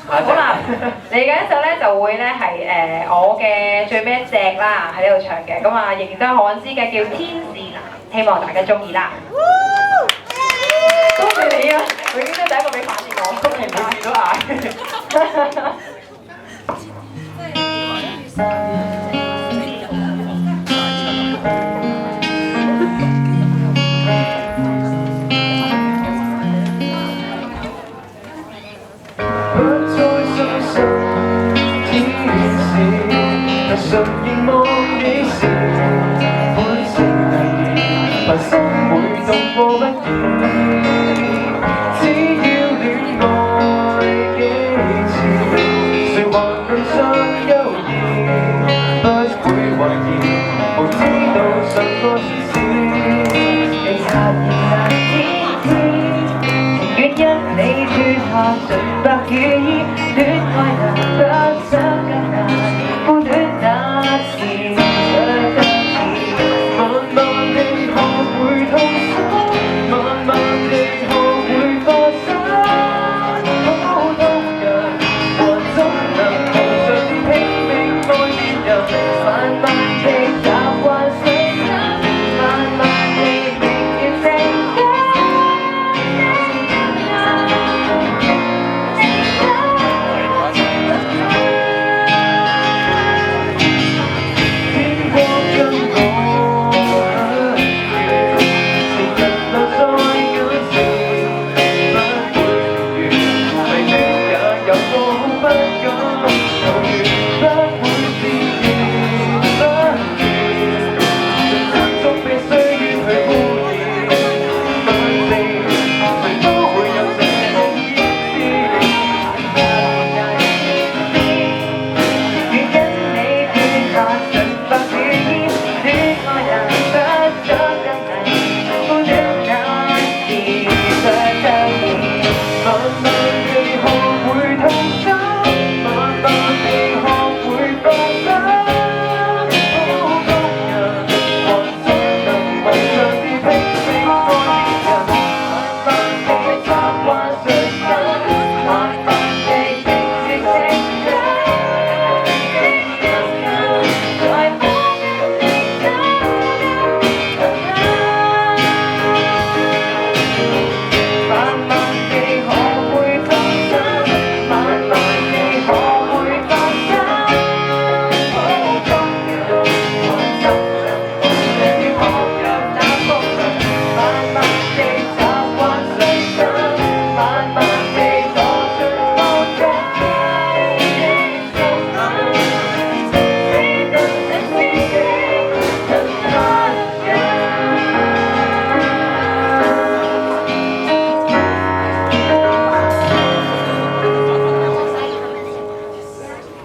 好啦，嚟緊一首咧就會咧係我嘅最尾一隻啦，喺呢度唱嘅，咁啊仍然都係漢詩嘅叫《天使男》，希望大家中意啦。恭喜你啊！永遠都第一個俾反應我，恭喜你見到嗌。常凝望你時，歡聲厲厲，凡心會動過不已。只要戀愛幾次，誰還能相優異？不會懷疑，無知道什麼是事。其實難天知，情願因你脫下純白雨衣，戀愛難得想更難。孤戀那時，慢慢地學會痛心，慢慢地學會放手。普通人還怎能無常地拼命愛別人？慢慢地習慣傷心，慢慢地明了承擔。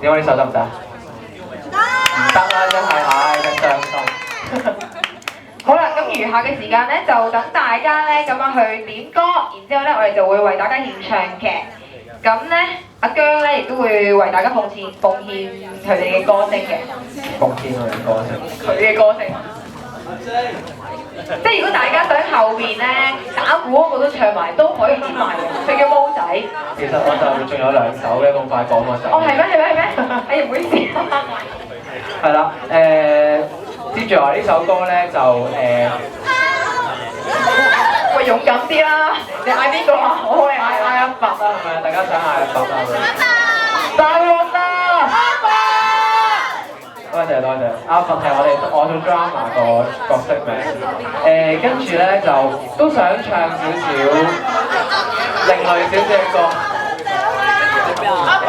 點解呢首得唔得？唔得啦，真係，唉，真傷心。好啦，咁餘下嘅時間咧，就等大家咧咁樣去點歌，然之後咧我哋就會為大家獻唱嘅。咁咧，阿姜咧亦都會為大家奉獻佢哋嘅歌聲嘅。奉獻佢嘅歌聲。佢嘅歌聲。即係如果大家想後邊咧打鼓嗰個都唱埋，都可以點埋嘅。佢叫毛仔。其實我就仲有兩首嘅，咁快講我就。哦，係咩？係咩？係咩？哎呀，唔好意思。係啦，接住我呢首歌咧就喂，勇敢啲啦！你嗌邊個啊？我可以嗌阿伯啦，係咪？大家想嗌阿伯啦？大鑊啦！多謝多謝，阿佛係我做 drama 個角色名，跟住咧就都想唱少少另類少少嘅歌。阿佛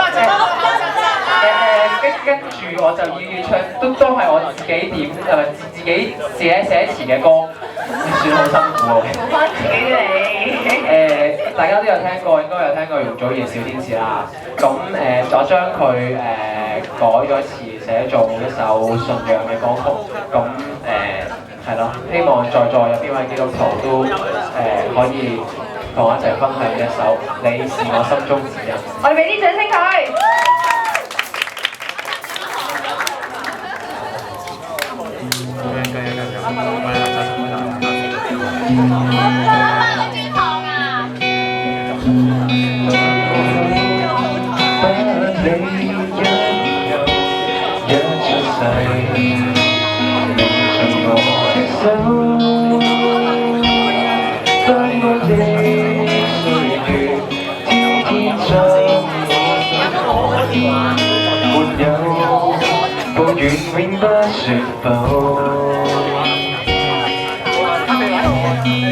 跟住我就要唱，都係我自己點自己寫詞嘅歌，算好辛苦喎。講翻自己你。大家都有聽過，應該有聽過容祖兒小天使啦。咁我將佢改咗詞，寫做一首信仰嘅歌曲。咁係咯，希望在座有邊位基督徒都可以同我一齊分享一首《你是我心中指引》。我哋俾啲掌聲佢。不你像我的手，當我的歲月天天將我心沒有抱怨永不說否，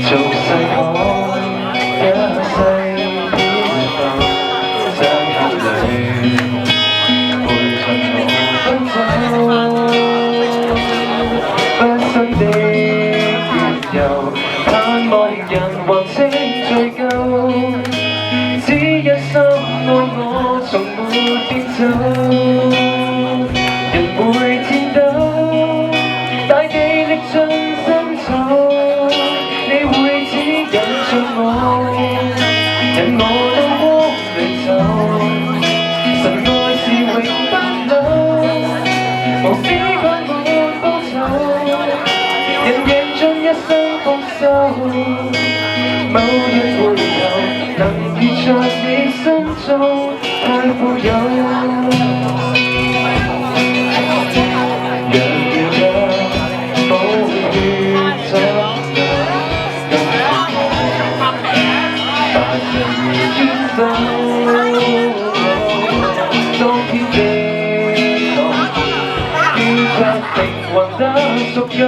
俗世可一世偏浮，山黑裏陪襯我奔走，不生的緣由，盼望人還清追究，只一心愛我從沒變走。人會顫抖，大地歷盡深秋，你會指引着我，引我到光裏走。神愛是永不朽，無私愛沒報酬，人贏盡一生豐收。某日回頭，能遇着你心中太富有。當天的我，於着靈魂得足夠。